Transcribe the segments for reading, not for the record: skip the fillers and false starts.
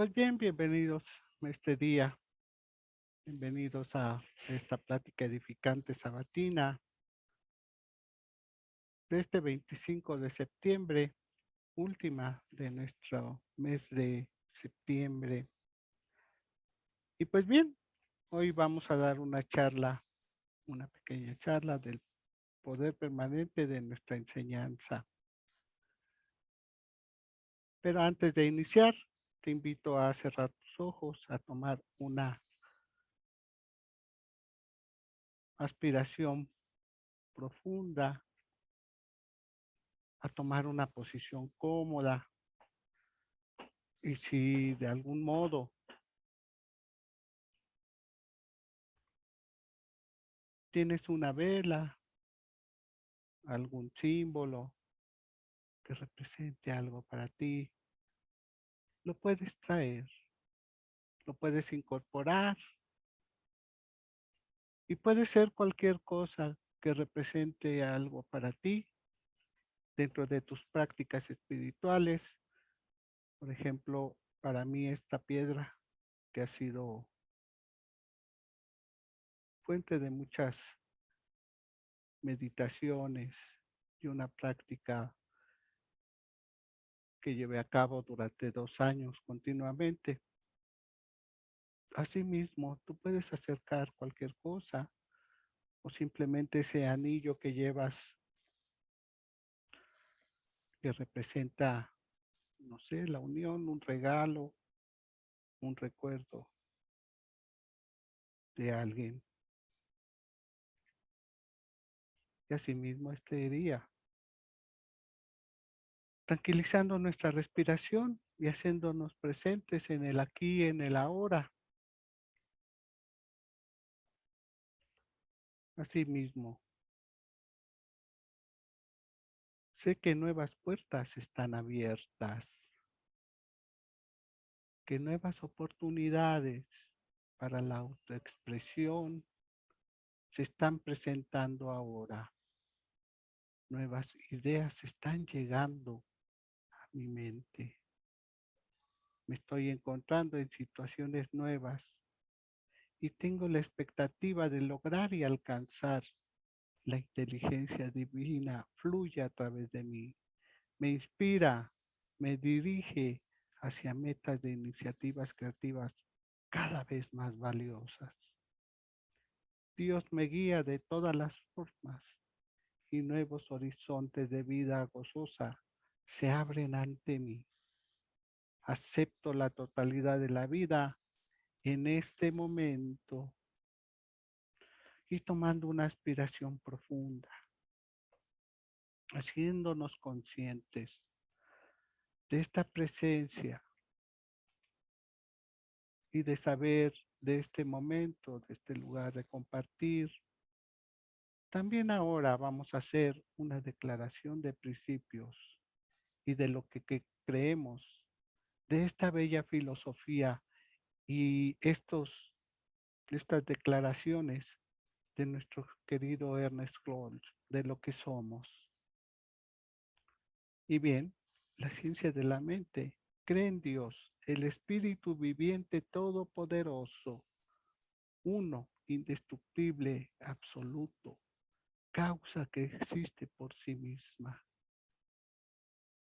Pues bien, bienvenidos a este día, bienvenidos a esta plática edificante sabatina de este 25 de septiembre, última de nuestro mes de septiembre. Y pues bien, hoy vamos a dar una charla, una pequeña charla del poder permanente de nuestra enseñanza. Pero antes de iniciar, te invito a cerrar tus ojos, a tomar una aspiración profunda, a tomar una posición cómoda. Y si de algún modo tienes una vela, algún símbolo que represente algo para ti, lo puedes traer, lo puedes incorporar y puede ser cualquier cosa que represente algo para ti dentro de tus prácticas espirituales. Por ejemplo, para mí esta piedra que ha sido fuente de muchas meditaciones y una práctica que llevé a cabo durante 2 años continuamente. Asimismo, tú puedes acercar cualquier cosa o simplemente ese anillo que llevas que representa, no sé, la unión, un regalo, un recuerdo de alguien. Y asimismo este día, tranquilizando nuestra respiración y haciéndonos presentes en el aquí, en el ahora. Asimismo, sé que nuevas puertas están abiertas, que nuevas oportunidades para la autoexpresión se están presentando ahora. Nuevas ideas están llegando a mi mente. Me estoy encontrando en situaciones nuevas y tengo la expectativa de lograr y alcanzar. La inteligencia divina fluye a través de mí. Me inspira, me dirige hacia metas de iniciativas creativas cada vez más valiosas. Dios me guía de todas las formas y nuevos horizontes de vida gozosa se abren ante mí. Acepto la totalidad de la vida en este momento y tomando una aspiración profunda, haciéndonos conscientes de esta presencia y de saber de este momento, de este lugar de compartir. También ahora vamos a hacer una declaración de principios y de lo que creemos, de esta bella filosofía y estas declaraciones de nuestro querido Ernest Clore, de lo que somos. Y bien, la ciencia de la mente cree en Dios, el Espíritu viviente todopoderoso, uno, indestructible, absoluto, causa que existe por sí misma.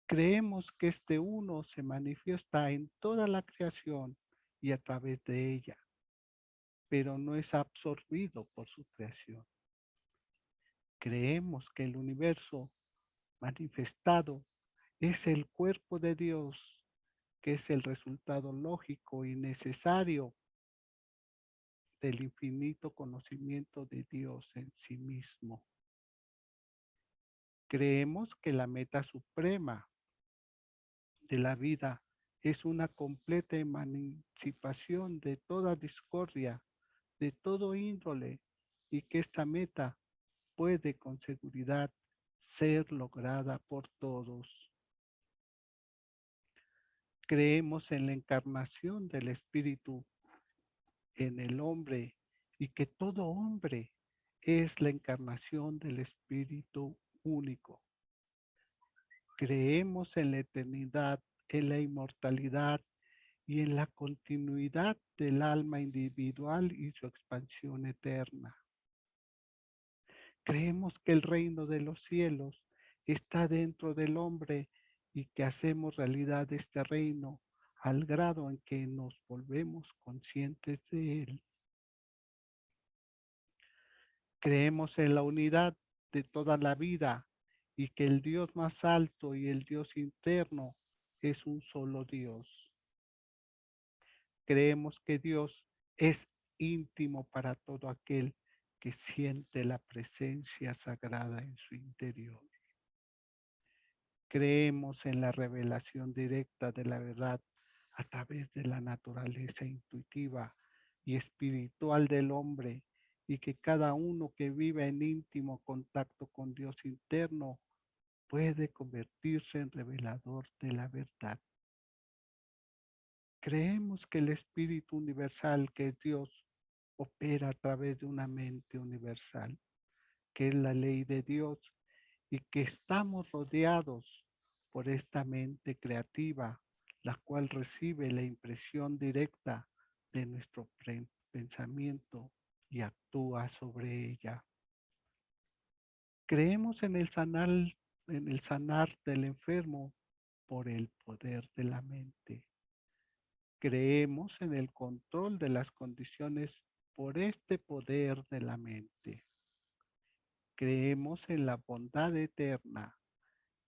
Creemos que este uno se manifiesta en toda la creación y a través de ella, pero no es absorbido por su creación. Creemos que el universo manifestado es el cuerpo de Dios, que es el resultado lógico y necesario del infinito conocimiento de Dios en sí mismo. Creemos que la meta suprema de la vida es una completa emancipación de toda discordia, de todo índole, y que esta meta puede con seguridad ser lograda por todos. Creemos en la encarnación del Espíritu en el hombre y que todo hombre es la encarnación del Espíritu único. Creemos en la eternidad, en la inmortalidad y en la continuidad del alma individual y su expansión eterna. Creemos que el reino de los cielos está dentro del hombre y que hacemos realidad este reino al grado en que nos volvemos conscientes de él. Creemos en la unidad de toda la vida y que el Dios más alto y el Dios interno es un solo Dios. Creemos que Dios es íntimo para todo aquel que siente la presencia sagrada en su interior. Creemos en la revelación directa de la verdad a través de la naturaleza intuitiva y espiritual del hombre y que cada uno que vive en íntimo contacto con Dios interno puede convertirse en revelador de la verdad. Creemos que el Espíritu Universal, que es Dios, opera a través de una mente universal, que es la ley de Dios, y que estamos rodeados por esta mente creativa, la cual recibe la impresión directa de nuestro pensamiento y actúa sobre ella. Creemos en el sanar del enfermo por el poder de la mente. Creemos en el control de las condiciones por este poder de la mente. Creemos en la bondad eterna,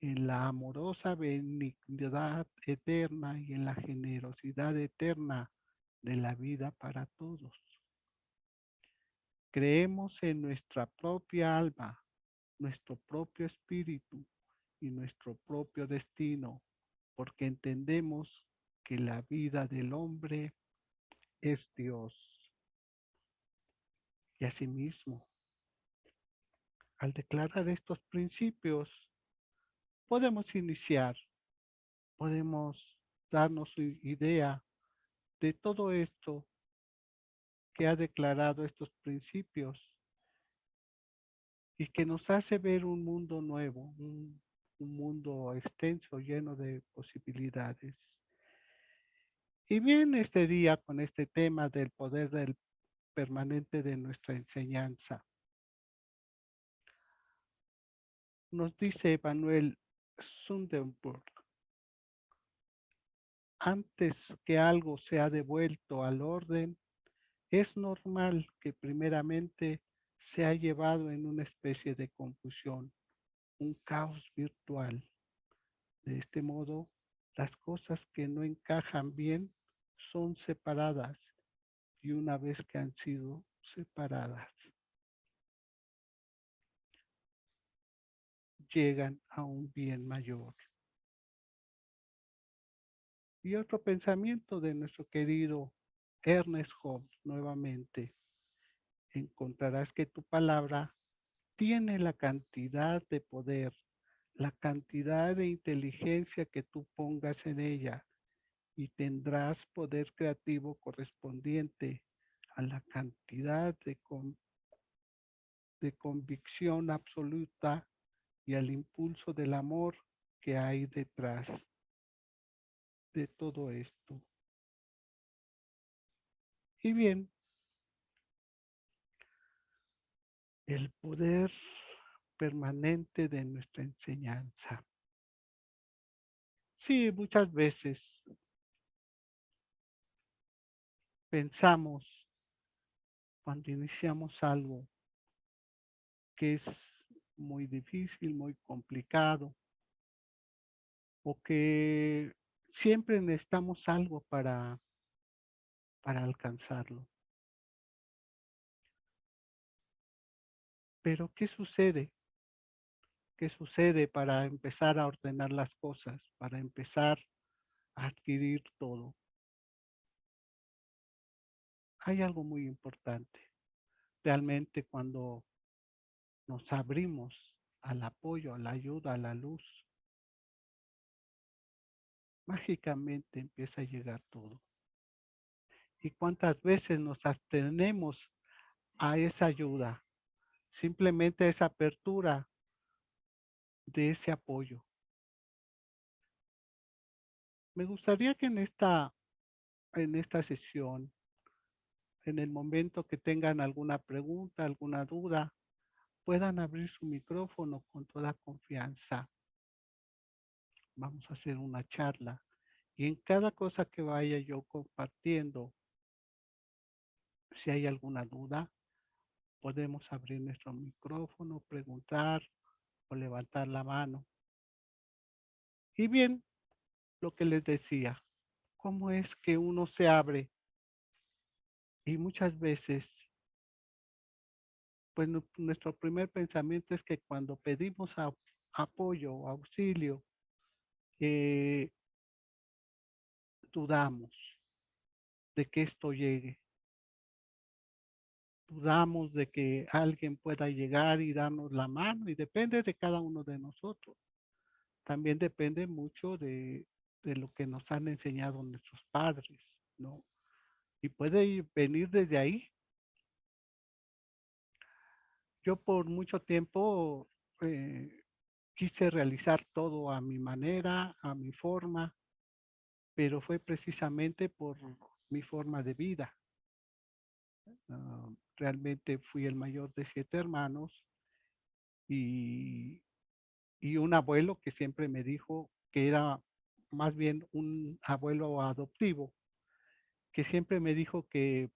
en la amorosa benignidad eterna y en la generosidad eterna de la vida para todos. Creemos en nuestra propia alma, nuestro propio espíritu y nuestro propio destino, porque entendemos que la vida del hombre es Dios. Y asimismo, al declarar estos principios, podemos iniciar, podemos darnos idea de todo esto que ha declarado estos principios y que nos hace ver un mundo nuevo, un mundo extenso, lleno de posibilidades. Y bien, este día con este tema del poder del permanente de nuestra enseñanza, nos dice Emanuel Swedenborg, antes que algo sea devuelto al orden, es normal que primeramente se ha llevado en una especie de confusión, un caos virtual. De este modo, las cosas que no encajan bien son separadas y una vez que han sido separadas, llegan a un bien mayor. Y otro pensamiento de nuestro querido Ernest Hobbes nuevamente, encontrarás que tu palabra tiene la cantidad de poder, la cantidad de inteligencia que tú pongas en ella y tendrás poder creativo correspondiente a la cantidad de convicción absoluta y al impulso del amor que hay detrás de todo esto. Y bien, el poder permanente de nuestra enseñanza. Sí, muchas veces pensamos cuando iniciamos algo que es muy difícil, muy complicado, o que siempre necesitamos algo para alcanzarlo. Pero ¿qué sucede? ¿Qué sucede para empezar a ordenar las cosas, para empezar a adquirir todo? Hay algo muy importante. Realmente cuando nos abrimos al apoyo, a la ayuda, a la luz, mágicamente empieza a llegar todo. ¿Y cuántas veces nos abstenemos a esa ayuda? Simplemente a esa apertura de ese apoyo. Me gustaría que en esta en esta sesión. En el momento que tengan alguna pregunta, alguna duda, puedan abrir su micrófono con toda confianza. Vamos a hacer una charla. Y en cada cosa que vaya yo compartiendo, si hay alguna duda, podemos abrir nuestro micrófono, preguntar o levantar la mano. Y bien, lo que les decía, cómo es que uno se abre y muchas veces, pues nuestro primer pensamiento es que cuando pedimos apoyo o auxilio, eh, dudamos de que esto llegue, dudamos de que alguien pueda llegar y darnos la mano y depende de cada uno de nosotros. También depende mucho de lo que nos han enseñado nuestros padres, ¿no? Y puede venir desde ahí. Yo por mucho tiempo quise realizar todo a mi manera, a mi forma, pero fue precisamente por mi forma de vida. Realmente fui el mayor de 7 hermanos y, y un abuelo que siempre me dijo que era más bien un abuelo adoptivo, que siempre me dijo que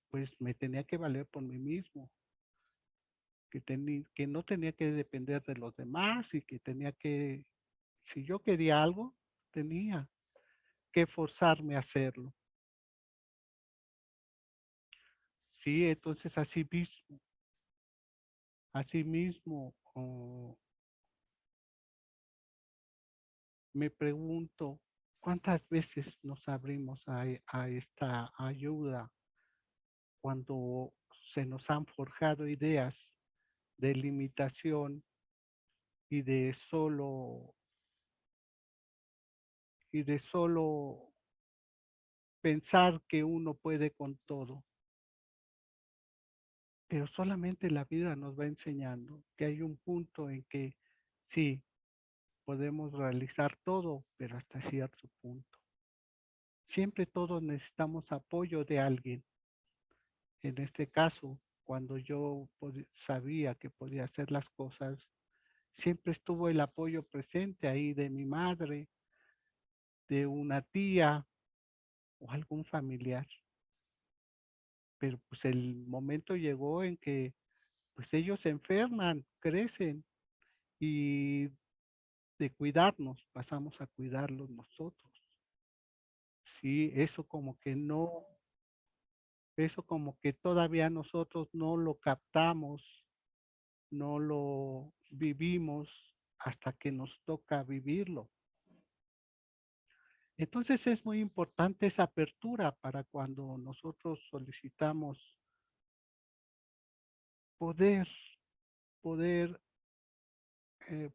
pues me tenía que valer por mí mismo, que no tenía que depender de los demás y que tenía que, si yo quería algo, tenía que forzarme a hacerlo. Sí, entonces así mismo me pregunto cuántas veces nos abrimos a esta ayuda cuando se nos han forjado ideas de limitación y de solo pensar que uno puede con todo. Pero solamente la vida nos va enseñando que hay un punto en que sí, podemos realizar todo, pero hasta cierto punto. Siempre todos necesitamos apoyo de alguien. En este caso, cuando yo sabía que podía hacer las cosas, siempre estuvo el apoyo presente ahí de mi madre, de una tía o algún familiar. Pero pues el momento llegó en que pues ellos se enferman, crecen y de cuidarnos pasamos a cuidarlos nosotros. Sí, eso como que todavía nosotros no lo captamos, no lo vivimos hasta que nos toca vivirlo. Entonces es muy importante esa apertura para cuando nosotros solicitamos poder, poder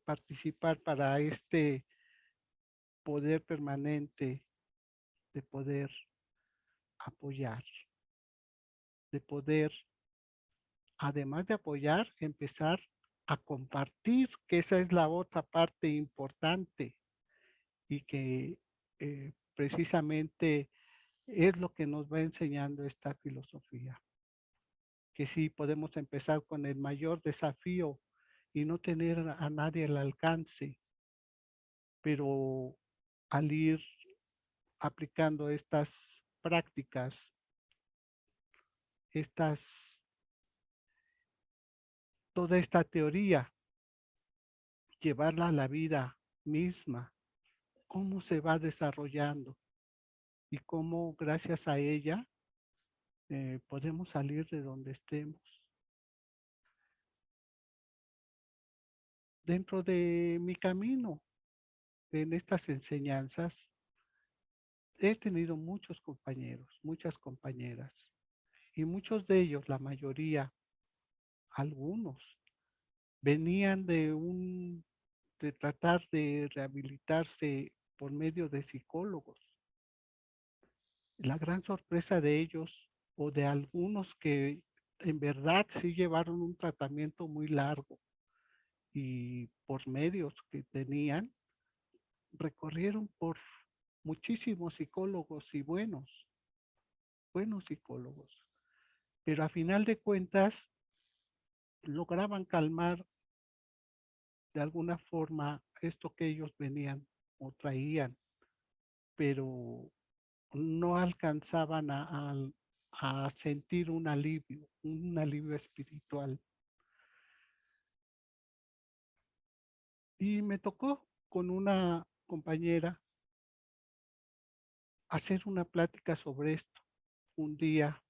participar para este poder permanente de poder apoyar, de poder, además de apoyar, empezar a compartir, que esa es la otra parte importante y que precisamente es lo que nos va enseñando esta filosofía, que sí podemos empezar con el mayor desafío y no tener a nadie al alcance, pero al ir aplicando estas prácticas, estas, toda esta teoría, llevarla a la vida misma, cómo se va desarrollando y cómo gracias a ella podemos salir de donde estemos. Dentro de mi camino, en estas enseñanzas, he tenido muchos compañeros, muchas compañeras, y muchos de ellos, la mayoría, algunos, venían de tratar de rehabilitarse por medio de psicólogos. La gran sorpresa de ellos o de algunos que en verdad sí llevaron un tratamiento muy largo y por medios que tenían, recorrieron por muchísimos psicólogos y buenos. buenos psicólogos, pero a final de cuentas lograban calmar de alguna forma esto que ellos venían o traían, pero no alcanzaban a sentir un alivio espiritual. Y me tocó con una compañera hacer una plática sobre esto. Un día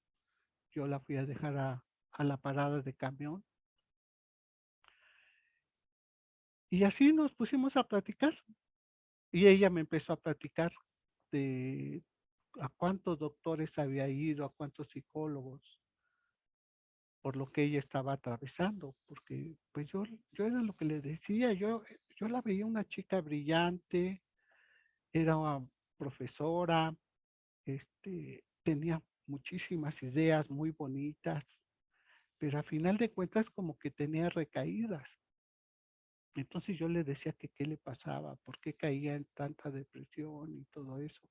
yo la fui a dejar a la parada de camión y así nos pusimos a platicar y ella me empezó a platicar de a cuántos doctores había ido, a cuántos psicólogos, por lo que ella estaba atravesando, porque pues yo era lo que le decía, yo la veía una chica brillante, era una profesora, tenía muchísimas ideas muy bonitas, pero a final de cuentas como que tenía recaídas. Entonces yo le decía que qué le pasaba, por qué caía en tanta depresión y todo eso.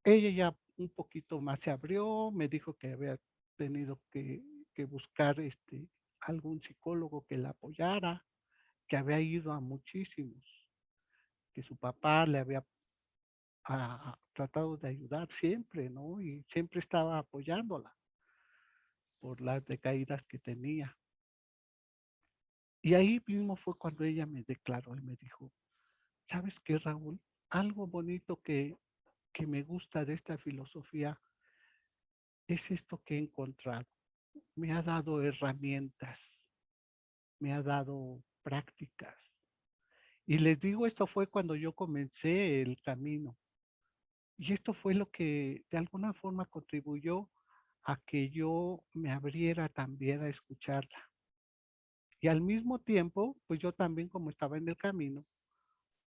Ella ya un poquito más se abrió, me dijo que había tenido que buscar algún psicólogo que la apoyara, que había ido a muchísimos, que su papá le había tratado de ayudar siempre, ¿no? Y siempre estaba apoyándola por las decaídas que tenía. Y ahí mismo fue cuando ella me declaró y me dijo, ¿sabes qué, Raúl? Algo bonito que me gusta de esta filosofía es esto que he encontrado. Me ha dado herramientas, me ha dado prácticas. Y les digo, esto fue cuando yo comencé el camino. Y esto fue lo que de alguna forma contribuyó a que yo me abriera también a escucharla. Y al mismo tiempo, pues yo también como estaba en el camino,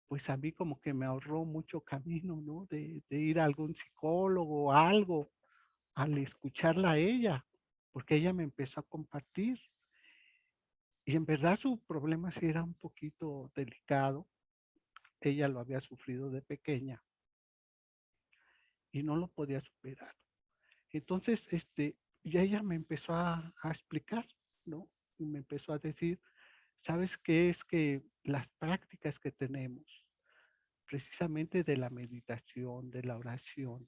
pues a mí como que me ahorró mucho camino, ¿no? De ir a algún psicólogo o algo, al escucharla a ella, porque ella me empezó a compartir. Y en verdad su problema sí era un poquito delicado. Ella lo había sufrido de pequeña y no lo podía superar. Entonces, ya ella me empezó a explicar, ¿no? Y me empezó a decir, ¿sabes qué? Es que las prácticas que tenemos, precisamente de la meditación, de la oración,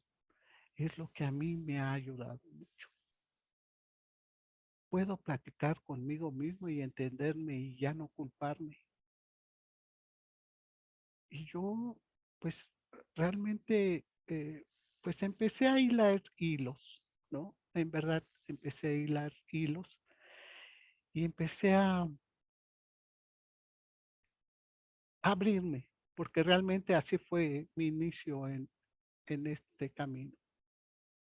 es lo que a mí me ha ayudado mucho. Puedo platicar conmigo mismo y entenderme y ya no culparme. Y yo, pues, realmente, pues empecé a hilar hilos, ¿no? En verdad, empecé a hilar hilos y empecé a abrirme, porque realmente así fue mi inicio en este camino,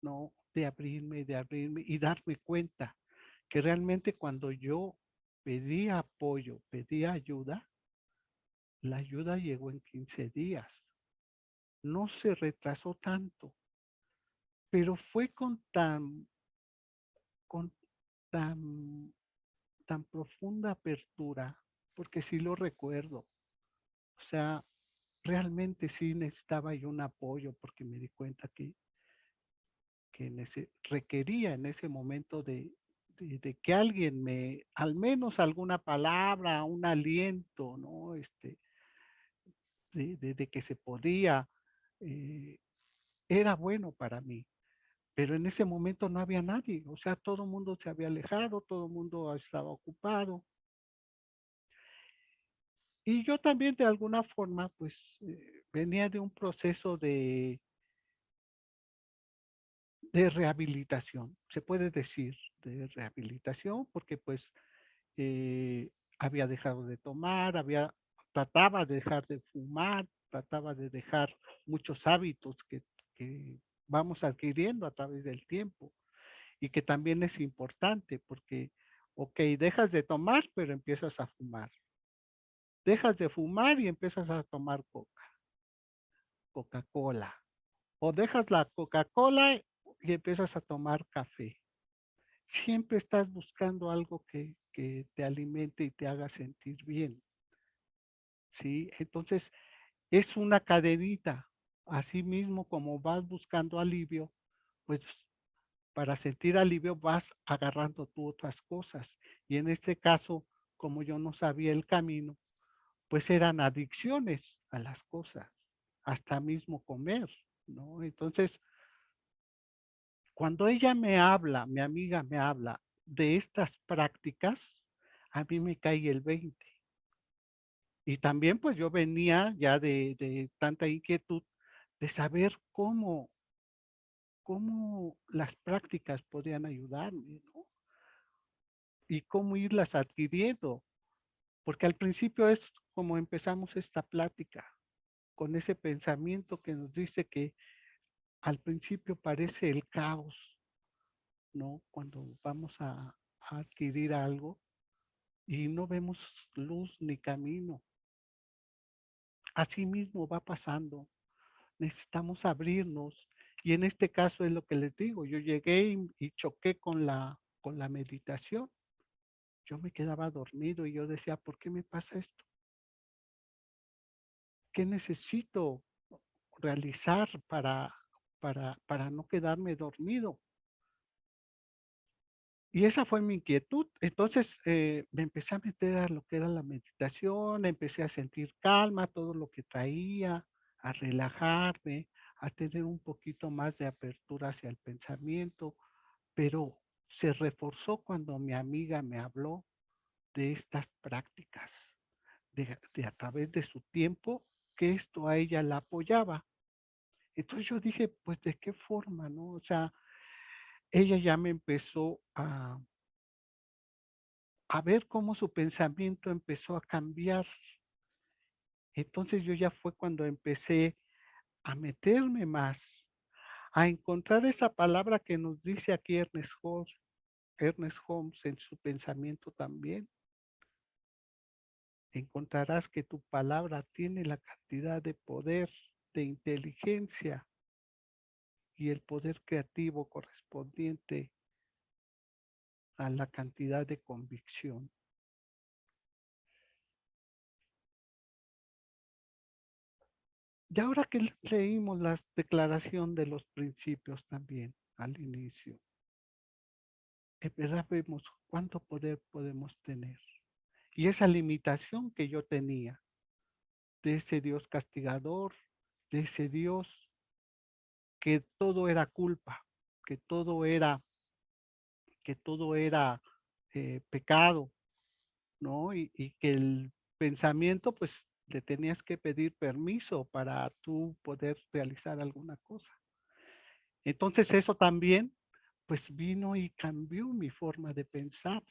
¿no? De abrirme y darme cuenta que realmente cuando yo pedí apoyo, pedí ayuda, la ayuda llegó en 15 días. No se retrasó tanto, pero fue con tan, tan profunda apertura, porque sí lo recuerdo. O sea, realmente sí necesitaba yo un apoyo porque me di cuenta que requería en ese momento de que alguien al menos alguna palabra, un aliento, ¿no? De que se podía, eh, era bueno para mí. Pero en ese momento no había nadie, o sea, todo el mundo se había alejado, todo el mundo estaba ocupado. Y yo también de alguna forma, pues, venía de un proceso de rehabilitación, se puede decir, de rehabilitación, porque pues había dejado de tomar, trataba de dejar de fumar, trataba de dejar muchos hábitos que vamos adquiriendo a través del tiempo y que también es importante porque, ok, dejas de tomar, pero empiezas a fumar. Dejas de fumar y empiezas a tomar Coca-Cola. O dejas la Coca-Cola y empiezas a tomar café. Siempre estás buscando algo que te alimente y te haga sentir bien. ¿Sí? Entonces, es una cadenita. Asimismo, como vas buscando alivio, pues para sentir alivio vas agarrando tú otras cosas. Y en este caso, como yo no sabía el camino, pues eran adicciones a las cosas, hasta mismo comer, ¿no? Entonces, cuando ella me habla, mi amiga me habla de estas prácticas, a mí me cae el 20. Y también, pues, yo venía ya de tanta inquietud de saber cómo las prácticas podían ayudarme, ¿no? Y cómo irlas adquiriendo, porque al principio es como empezamos esta plática, con ese pensamiento que nos dice que al principio parece el caos, ¿no? Cuando vamos a adquirir algo y no vemos luz ni camino. Así mismo va pasando. Necesitamos abrirnos. Y en este caso es lo que les digo, yo llegué y choqué con la meditación. Yo me quedaba dormido y yo decía, ¿por qué me pasa esto? ¿Qué necesito realizar para no quedarme dormido? Y esa fue mi inquietud. Entonces, me empecé a meter a lo que era la meditación, empecé a sentir calma, todo lo que traía, a relajarme, a tener un poquito más de apertura hacia el pensamiento, pero se reforzó cuando mi amiga me habló de estas prácticas, de a través de su tiempo, que esto a ella la apoyaba. Entonces yo dije, pues, ¿de qué forma, no? O sea, ella ya me empezó a ver cómo su pensamiento empezó a cambiar. Entonces yo ya fue cuando empecé a meterme más, a encontrar esa palabra que nos dice aquí Ernest Holmes en su pensamiento también. Encontrarás que tu palabra tiene la cantidad de poder, de inteligencia y el poder creativo correspondiente a la cantidad de convicción. Y ahora que leímos la declaración de los principios también al inicio, en verdad vemos cuánto poder podemos tener. Y esa limitación que yo tenía de ese Dios castigador, de ese Dios que todo era culpa, que todo era, que todo era pecado, ¿no? Y que el pensamiento, pues le tenías que pedir permiso para tú poder realizar alguna cosa. Entonces eso también, pues vino y cambió mi forma de pensar,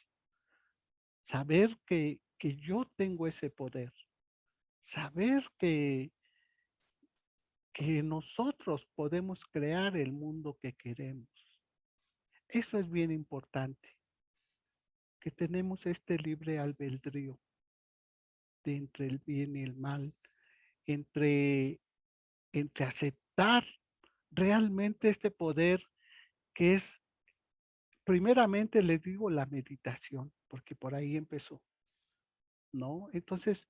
saber que yo tengo ese poder, saber que nosotros podemos crear el mundo que queremos. Eso es bien importante, que tenemos este libre albedrío de entre el bien y el mal, entre, entre aceptar realmente este poder que es, primeramente les digo, la meditación, porque por ahí empezó, ¿no? Entonces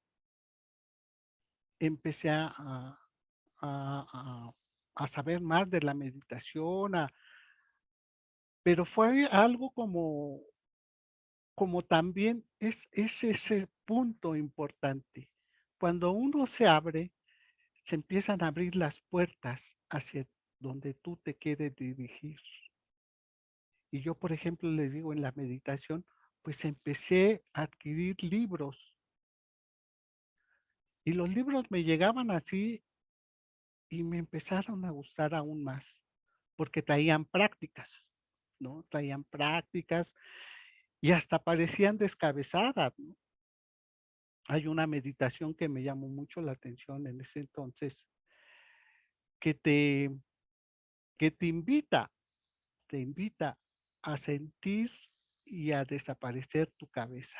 empecé a a saber más de la meditación, pero fue algo como también es ese punto importante. Cuando uno se abre, se empiezan a abrir las puertas hacia donde tú te quieres dirigir. Y yo, por ejemplo, les digo en la meditación, pues empecé a adquirir libros y los libros me llegaban así y me empezaron a gustar aún más, porque traían prácticas, ¿no? Traían prácticas y hasta parecían descabezadas, ¿no? Hay una meditación que me llamó mucho la atención en ese entonces, que te, que te invita a sentir y a desaparecer tu cabeza,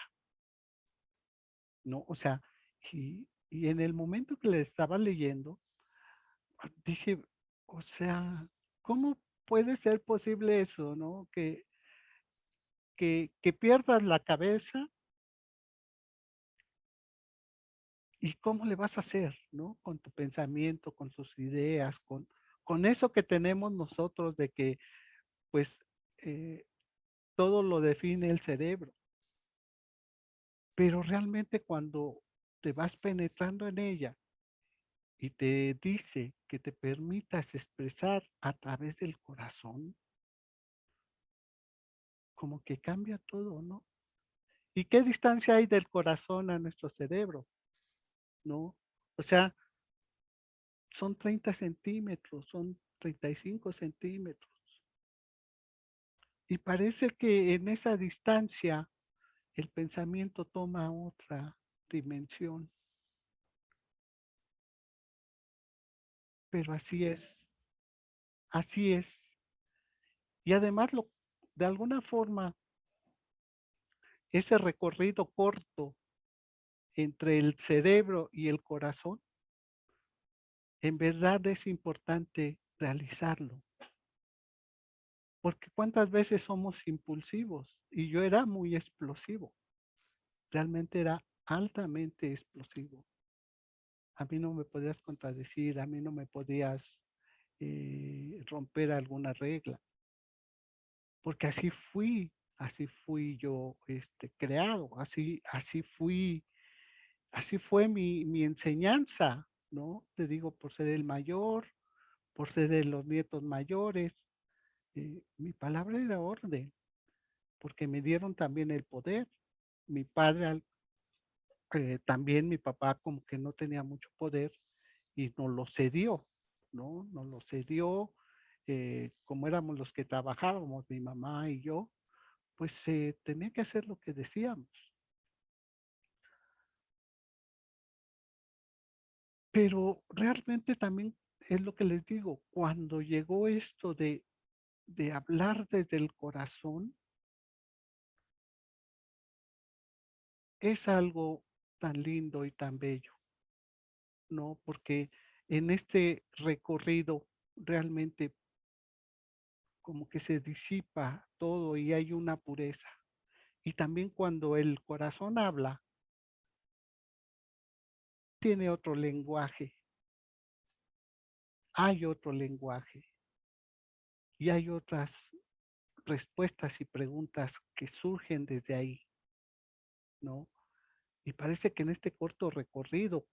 ¿no? O sea, y en el momento que le estaba leyendo, dije, o sea, ¿cómo puede ser posible eso, no? Que pierdas la cabeza ¿Y cómo le vas a hacer, no? Con tu pensamiento, con tus ideas, con eso que tenemos nosotros de que, pues, eh, todo lo define el cerebro. Pero realmente cuando te vas penetrando en ella y te dice que te permitas expresar a través del corazón, como que cambia todo, ¿no? ¿Y qué distancia hay del corazón a nuestro cerebro? ¿No? O sea, son 30 centímetros, son 35 centímetros. Y parece que en esa distancia el pensamiento toma otra dimensión, pero así es. Y además de alguna forma, ese recorrido corto entre el cerebro y el corazón, en verdad es importante realizarlo, porque cuántas veces somos impulsivos y yo era muy explosivo, realmente era altamente explosivo. A mí no me podías contradecir, a mí no me podías romper alguna regla, porque así fui yo creado, así fue mi enseñanza, ¿no? Te digo, por ser el mayor, por ser de los nietos mayores, mi palabra era orden, porque me dieron también el poder. Mi padre, también mi papá como que no tenía mucho poder y nos lo cedió, ¿no? Nos lo cedió, como éramos los que trabajábamos, mi mamá y yo, pues tenía que hacer lo que decíamos. Pero realmente también es lo que les digo, cuando llegó esto de hablar desde el corazón, es algo tan lindo y tan bello, ¿no? Porque en este recorrido realmente como que se disipa todo y hay una pureza. Y también cuando el corazón habla, tiene otro lenguaje, hay otro lenguaje y hay otras respuestas y preguntas que surgen desde ahí, ¿no? Y parece que en este corto recorrido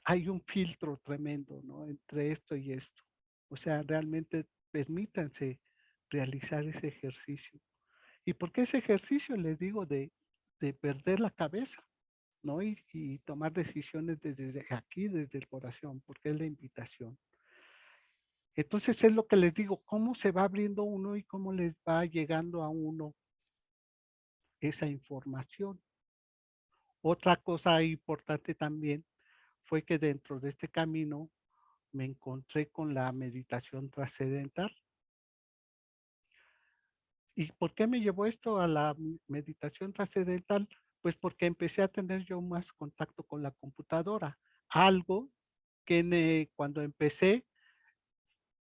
hay un filtro tremendo, ¿no? Entre esto y esto. O sea, realmente permítanse realizar ese ejercicio. ¿Y por qué ese ejercicio? Les digo de perder la cabeza, ¿no? Y tomar decisiones desde aquí, desde el corazón, porque es la invitación. Entonces es lo que les digo, cómo se va abriendo uno y cómo les va llegando a uno esa información. Otra cosa importante también fue que dentro de este camino me encontré con la meditación trascendental. ¿Y por qué me llevó esto a la meditación trascendental? Pues porque empecé a tener yo más contacto con la computadora, algo que cuando empecé,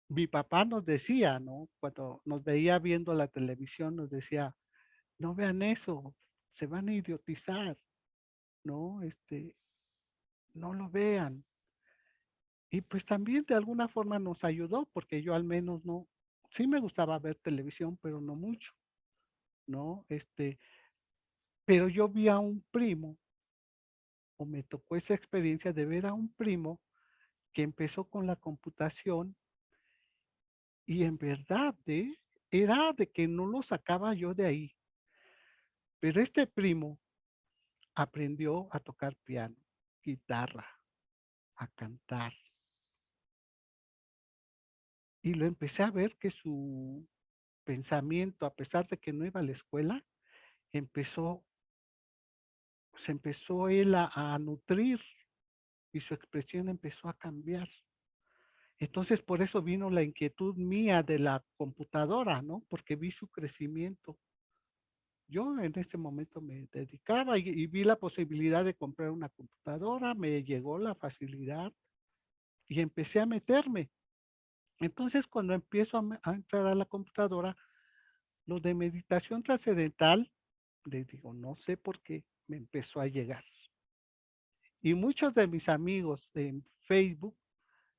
mi papá nos decía, ¿no? Cuando nos veía viendo la televisión, nos decía, no vean eso, se van a idiotizar, ¿no? No lo vean. Y pues también de alguna forma nos ayudó, porque yo al menos no, sí me gustaba ver televisión, pero no mucho, ¿no? Pero yo vi a un primo, o me tocó esa experiencia de ver a un primo que empezó con la computación y en verdad, era de que no lo sacaba yo de ahí. Pero este primo aprendió a tocar piano, guitarra, a cantar. Y lo empecé a ver que su pensamiento, a pesar de que no iba a la escuela, empezó, se empezó él a nutrir y su expresión empezó a cambiar. Entonces, por eso vino la inquietud mía de la computadora, ¿no? Porque vi su crecimiento. Yo en ese momento me dedicaba y vi la posibilidad de comprar una computadora, me llegó la facilidad y empecé a meterme. Entonces, cuando empiezo a entrar a la computadora, lo de meditación trascendental, les digo, no sé por qué me empezó a llegar. Y muchos de mis amigos en Facebook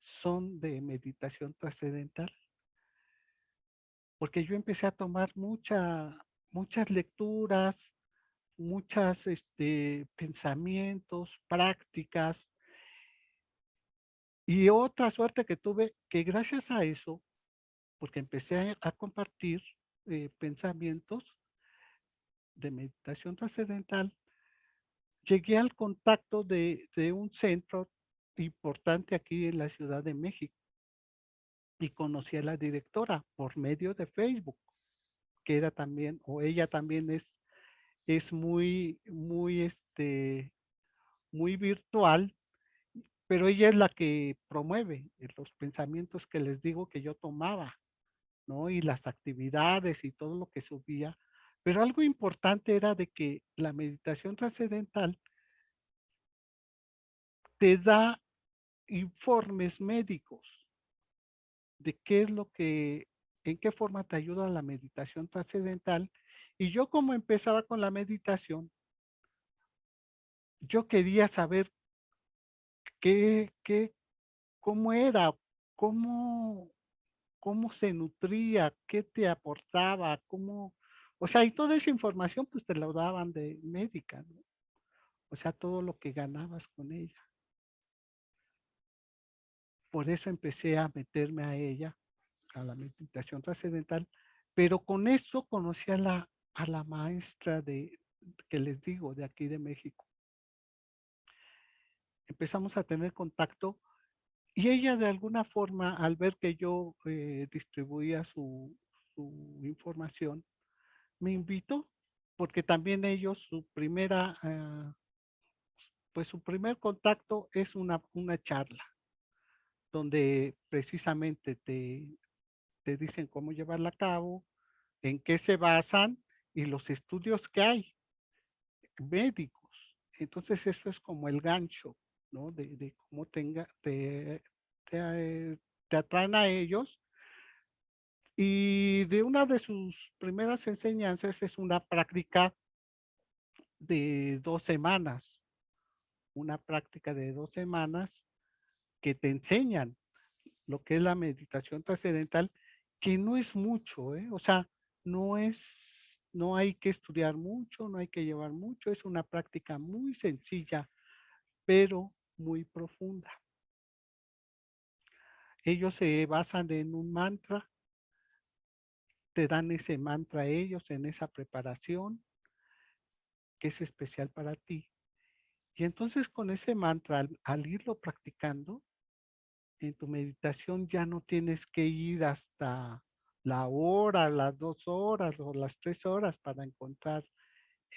son de meditación trascendental, porque yo empecé a tomar muchas lecturas, muchas pensamientos, prácticas, y otra suerte que tuve, que gracias a eso, porque empecé a compartir pensamientos de meditación trascendental, llegué al contacto de un centro importante aquí en la Ciudad de México y conocí a la directora por medio de Facebook, que era también, o ella también es muy virtual, pero ella es la que promueve los pensamientos que les digo que yo tomaba, ¿no? Y las actividades y todo lo que subía. Pero algo importante era de que la meditación trascendental te da informes médicos de qué es lo que, en qué forma te ayuda la meditación trascendental. Y yo como empezaba con la meditación, yo quería saber qué, cómo era, cómo, cómo se nutría, qué te aportaba, cómo, o sea, y toda esa información pues te la daban de médica, ¿no? O sea, todo lo que ganabas con ella. Por eso empecé a meterme a ella, a la meditación trascendental, pero con eso conocí a la maestra que les digo, de aquí de México. Empezamos a tener contacto y ella de alguna forma, al ver que yo distribuía su información, me invitó, porque también ellos, pues su primer contacto es una charla, donde precisamente te dicen cómo llevarla a cabo, en qué se basan y los estudios que hay médicos. Entonces eso es como el gancho, ¿no? De cómo te, te atraen a ellos. Y de una de sus primeras enseñanzas es una práctica de 2 semanas, una práctica de 2 semanas que te enseñan lo que es la meditación trascendental, que no es mucho, ¿eh? O sea, no hay que estudiar mucho, no hay que llevar mucho, es una práctica muy sencilla, pero muy profunda. Ellos se basan en un mantra, te dan ese mantra a ellos en esa preparación que es especial para ti. Y entonces con ese mantra, al irlo practicando, en tu meditación ya no tienes que ir hasta la hora, las 2 horas o las 3 horas para encontrar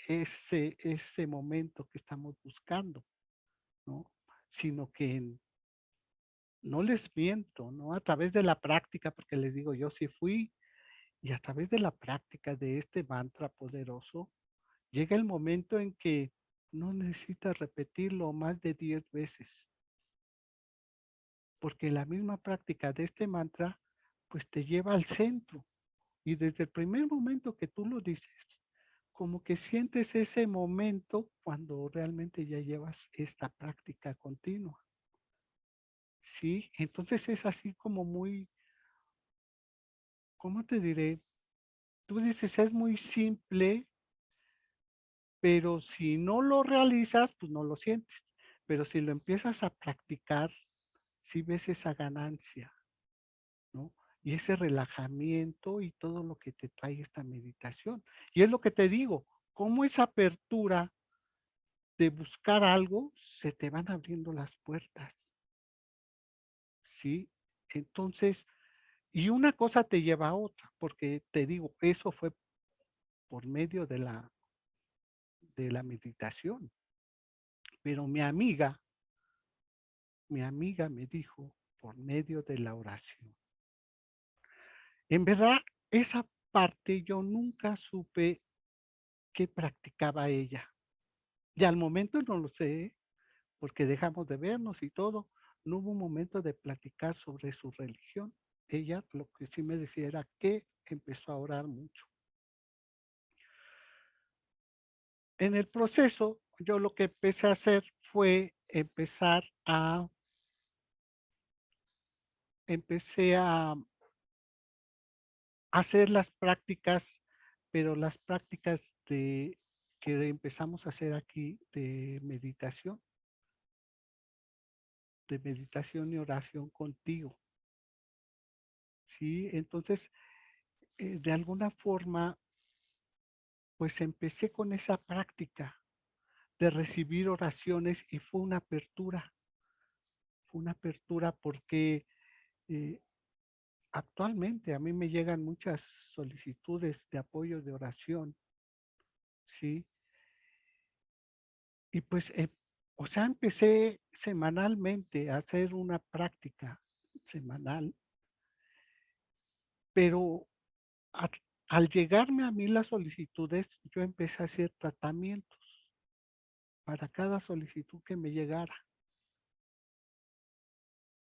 ese momento que estamos buscando, ¿no? Sino que no les miento, ¿no? A través de la práctica, porque les digo, yo sí fui, y a través de la práctica de este mantra poderoso, llega el momento en que no necesitas repetirlo más de 10 veces, porque la misma práctica de este mantra, pues te lleva al centro. Y desde el primer momento que tú lo dices, como que sientes ese momento cuando realmente ya llevas esta práctica continua. ¿Sí? Entonces es así como muy, ¿cómo te diré? Tú dices, es muy simple, pero si no lo realizas, pues no lo sientes. Pero si lo empiezas a practicar, sí ves esa ganancia, ¿no? Y ese relajamiento y todo lo que te trae esta meditación. Y es lo que te digo, cómo esa apertura de buscar algo, se te van abriendo las puertas, ¿sí? Entonces, y una cosa te lleva a otra, porque te digo, eso fue por medio de la meditación. Pero mi amiga me dijo por medio de la oración. En verdad, esa parte yo nunca supe qué practicaba ella. Y al momento no lo sé, porque dejamos de vernos y todo. No hubo un momento de platicar sobre su religión. Ella lo que sí me decía era que empezó a orar mucho. En el proceso, yo lo que empecé a hacer fue empezar a, empecé a hacer las prácticas, pero las prácticas que empezamos a hacer aquí de meditación y oración contigo, ¿sí? Entonces, de alguna forma, pues empecé con esa práctica de recibir oraciones y fue una apertura porque eh, actualmente a mí me llegan muchas solicitudes de apoyo de oración, ¿sí? Y pues, o sea, empecé semanalmente a hacer una práctica semanal, pero al, al llegarme a mí las solicitudes, yo empecé a hacer tratamientos para cada solicitud que me llegara.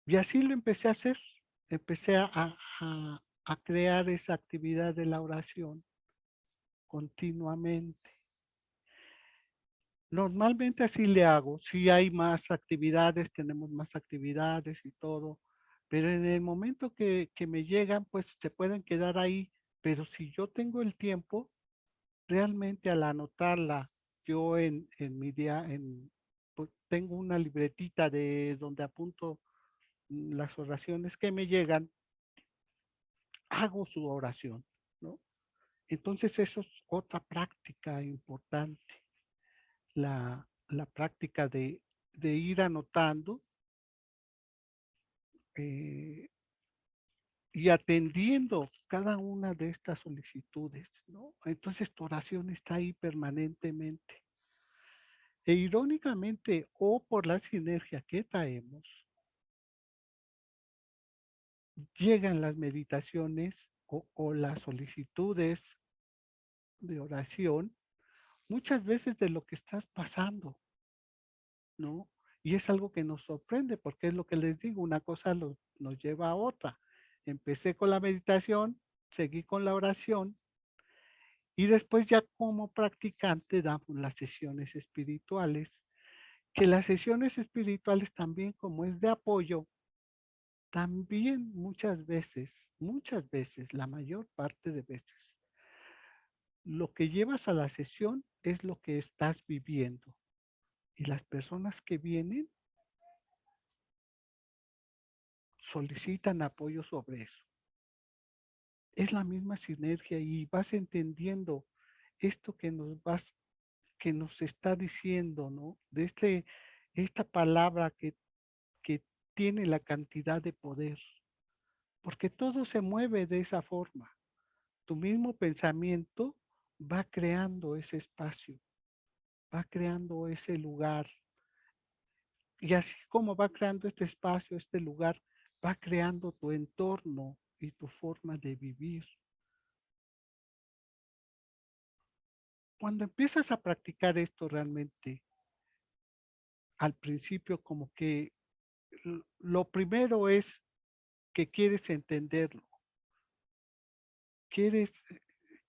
Y así lo empecé a hacer. Empecé a crear esa actividad de la oración continuamente. Normalmente así le hago. Si hay más actividades, tenemos más actividades y todo, pero en el momento que me llegan, pues se pueden quedar ahí. Pero si yo tengo el tiempo, realmente al anotarla, yo en mi día, pues tengo una libretita de donde apunto las oraciones que me llegan, hago su oración, ¿no? Entonces eso es otra práctica importante, la práctica de ir anotando eh, y atendiendo cada una de estas solicitudes, ¿no? Entonces tu oración está ahí permanentemente. E irónicamente, o por la sinergia que traemos, llegan las meditaciones o las solicitudes de oración muchas veces de lo que estás pasando, ¿no? Y es algo que nos sorprende porque es lo que les digo, una cosa nos lleva a otra. Empecé con la meditación, seguí con la oración y después ya como practicante damos las sesiones espirituales, que las sesiones espirituales también como es de apoyo, también muchas veces, la mayor parte de veces, lo que llevas a la sesión es lo que estás viviendo. Y las personas que vienen solicitan apoyo sobre eso. Es la misma sinergia y vas entendiendo esto que nos está diciendo, ¿no? Esta palabra que tiene la cantidad de poder, porque todo se mueve de esa forma. Tu mismo pensamiento va creando ese espacio, va creando ese lugar. Y así como va creando este espacio, este lugar, va creando tu entorno y tu forma de vivir. Cuando empiezas a practicar esto realmente, al principio como que lo primero es que quieres entenderlo, quieres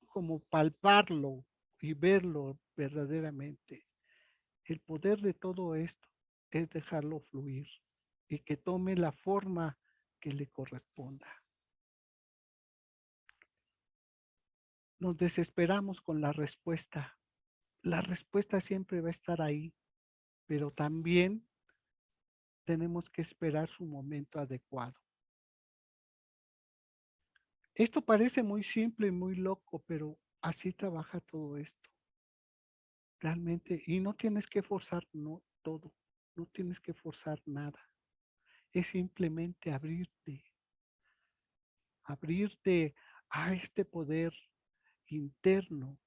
como palparlo y verlo verdaderamente. El poder de todo esto es dejarlo fluir y que tome la forma que le corresponda. Nos desesperamos con la respuesta. La respuesta siempre va a estar ahí, pero también tenemos que esperar su momento adecuado. Esto parece muy simple y muy loco, pero así trabaja todo esto. Realmente, y no tienes que forzar no, todo, no tienes que forzar nada. Es simplemente abrirte a este poder interno.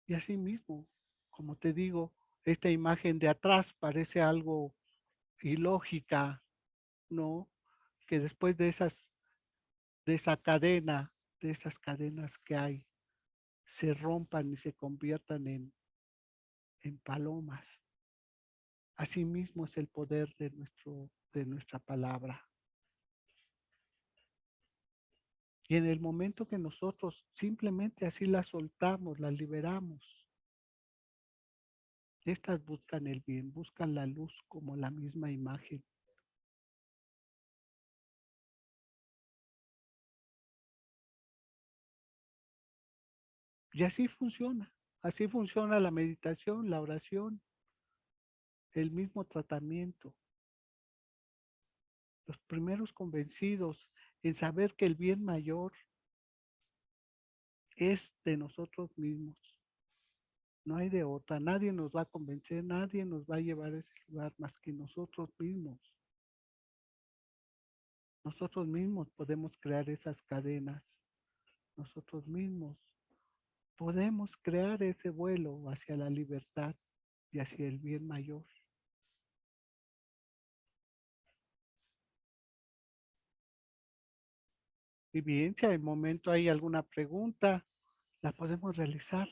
Y así mismo, como te digo, esta imagen de atrás parece algo ilógica, ¿no? Que después de esa cadena, de esas cadenas que hay, se rompan y se conviertan en palomas. Asimismo es el poder de nuestra palabra. Y en el momento que nosotros simplemente así la soltamos, la liberamos, Estas buscan el bien, buscan la luz como la misma imagen. Y así funciona la meditación, la oración, el mismo tratamiento. Los primeros convencidos en saber que el bien mayor es de nosotros mismos. No hay de otra, nadie nos va a convencer, nadie nos va a llevar a ese lugar más que nosotros mismos. Nosotros mismos podemos crear esas cadenas, nosotros mismos podemos crear ese vuelo hacia la libertad y hacia el bien mayor. Y bien, si al momento hay alguna pregunta, la podemos realizar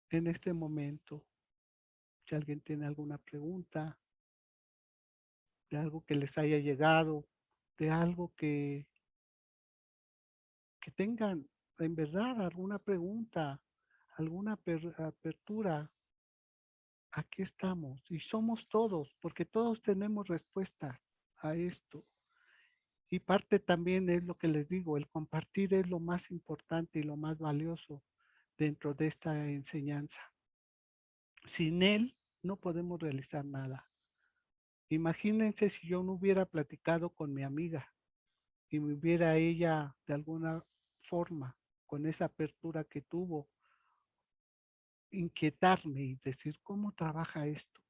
en este momento. Si alguien tiene alguna pregunta de algo que les haya llegado, de algo que tengan en verdad alguna pregunta, alguna apertura, aquí estamos y somos todos, porque todos tenemos respuestas a esto. Y parte también es lo que les digo, el compartir es lo más importante y lo más valioso dentro de esta enseñanza. Sin él no podemos realizar nada. Imagínense si yo no hubiera platicado con mi amiga y me hubiera ella de alguna forma, con esa apertura que tuvo, inquietarme y decir cómo trabaja esto,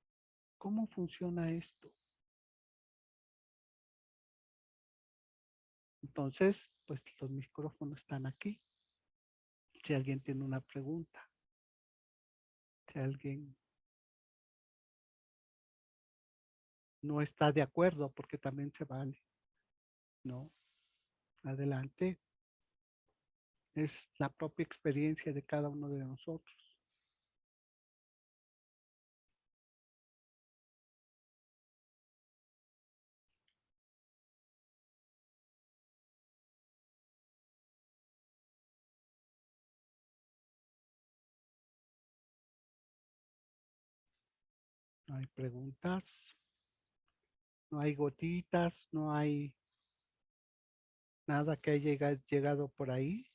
cómo funciona esto. Entonces, pues los micrófonos están aquí. Si alguien tiene una pregunta, si alguien no está de acuerdo, porque también se vale, ¿no? Adelante. Es la propia experiencia de cada uno de nosotros. No hay preguntas, no hay gotitas, no hay nada que haya llegado por ahí.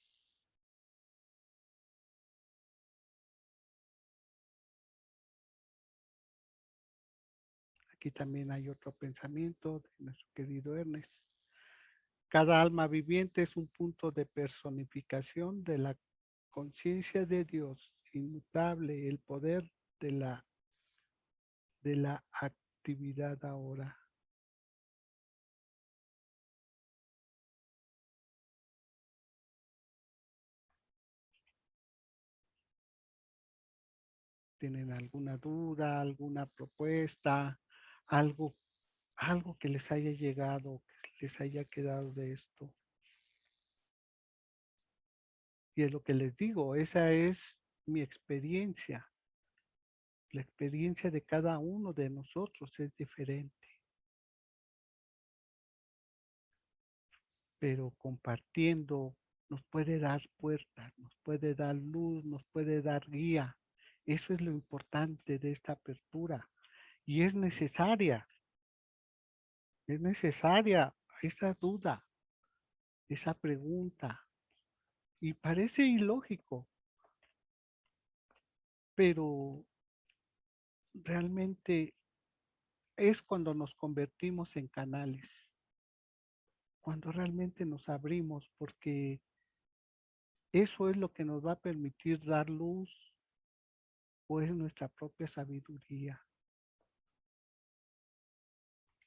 Aquí también hay otro pensamiento de nuestro querido Ernest. Cada alma viviente es un punto de personificación de la conciencia de Dios, inmutable, el poder de la actividad ahora. ¿Tienen alguna duda, alguna propuesta, algo, algo que les haya llegado, que les haya quedado de esto? Y es lo que les digo, esa es mi experiencia. La experiencia de cada uno de nosotros es diferente, pero compartiendo nos puede dar puertas, nos puede dar luz, nos puede dar guía. Eso es lo importante de esta apertura y es necesaria esa duda, esa pregunta. Y parece ilógico, pero realmente es cuando nos convertimos en canales, cuando realmente nos abrimos, porque eso es lo que nos va a permitir dar luz, o es nuestra propia sabiduría.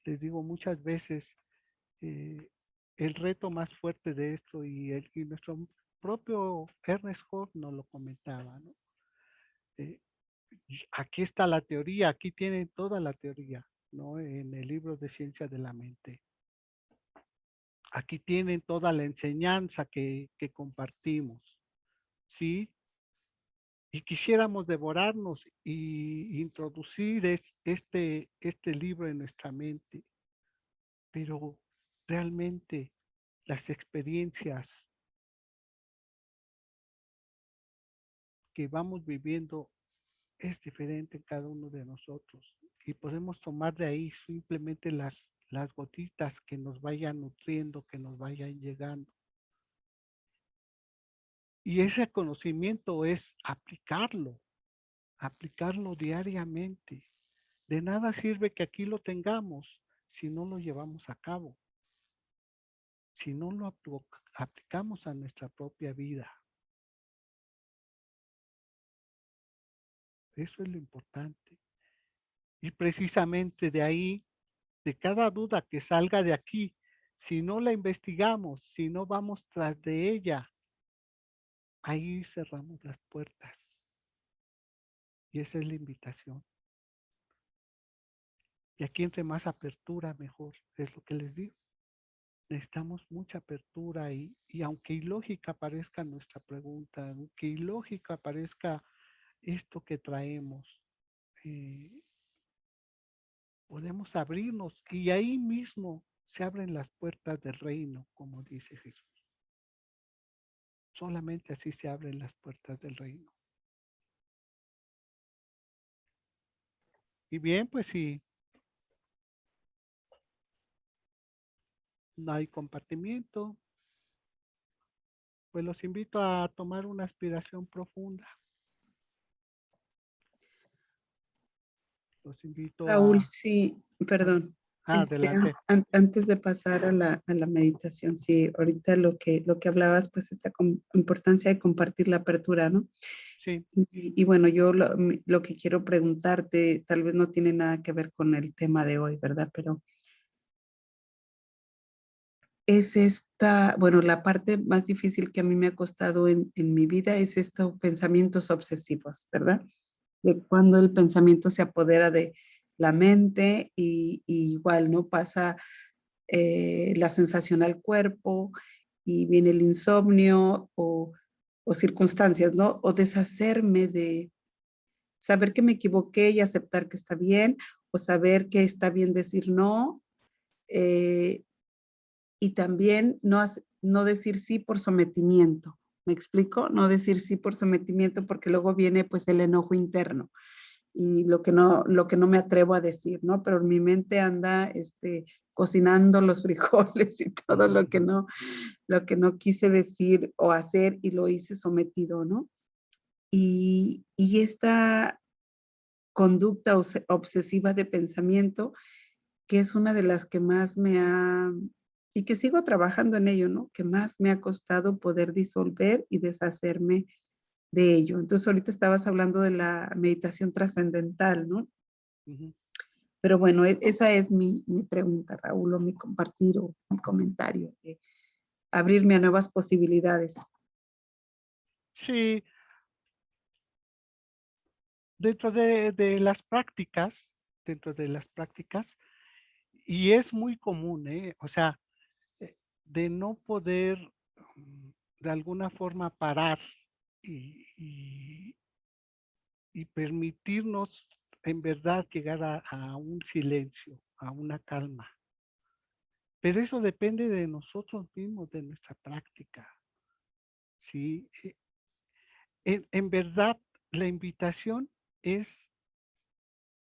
Les digo muchas veces, eh, el reto más fuerte de esto, y nuestro propio Ernest Hoff nos lo comentaba, ¿no? Eh, Aquí está la teoría, aquí tienen toda la teoría, ¿no? En el libro de Ciencia de la Mente. Aquí tienen toda la enseñanza que compartimos, ¿sí? Y quisiéramos devorarnos y introducir este libro en nuestra mente, pero realmente las experiencias que vamos viviendo es diferente en cada uno de nosotros y podemos tomar de ahí simplemente las gotitas que nos vayan nutriendo, que nos vayan llegando. Y ese conocimiento es aplicarlo diariamente. De nada sirve que aquí lo tengamos si no lo llevamos a cabo, si no lo aplicamos a nuestra propia vida. Eso es lo importante. Y precisamente de ahí, de cada duda que salga de aquí, si no la investigamos, si no vamos tras de ella, ahí cerramos las puertas. Y esa es la invitación. Y aquí entre más apertura, mejor. Es lo que les digo. Necesitamos mucha apertura y aunque ilógica parezca nuestra pregunta, aunque ilógica parezca esto que traemos, eh, podemos abrirnos y ahí mismo se abren las puertas del reino, como dice Jesús. Solamente así se abren las puertas del reino. Y bien, pues si no hay compartimiento, pues los invito a tomar una aspiración profunda. Los invito Raúl, sí, a perdón. adelante. Antes de pasar a la meditación, sí, ahorita lo que hablabas, pues esta importancia de compartir la apertura, ¿no? Sí. Y bueno, yo lo que quiero preguntarte, tal vez no tiene nada que ver con el tema de hoy, ¿verdad? Pero es esta, bueno, la parte más difícil que a mí me ha costado en mi vida es estos pensamientos obsesivos, ¿verdad? De cuando el pensamiento se apodera de la mente y igual, ¿no? Pasa la sensación al cuerpo y viene el insomnio o circunstancias, ¿no? O deshacerme de saber que me equivoqué y aceptar que está bien, o saber que está bien decir no, eh, y también no decir sí por sometimiento. ¿Me explico? No decir sí por sometimiento porque luego viene pues el enojo interno y lo que no me atrevo a decir, ¿no? Pero mi mente anda cocinando los frijoles y todo lo que no quise decir o hacer y lo hice sometido, ¿no? Y esta conducta obsesiva de pensamiento, que es una de las que más y que sigo trabajando en ello, ¿no? Que más me ha costado poder disolver y deshacerme de ello. Entonces, ahorita estabas hablando de la meditación trascendental, ¿no? Uh-huh. Pero bueno, esa es mi pregunta, Raúl, o mi compartir o mi comentario, de abrirme a nuevas posibilidades. Sí, dentro dentro de las prácticas, y es muy común, o sea, de no poder de alguna forma parar y, y- y permitirnos en verdad llegar a un silencio, a una calma. Pero eso depende de nosotros mismos, de nuestra práctica. ¿Sí? En verdad, la invitación es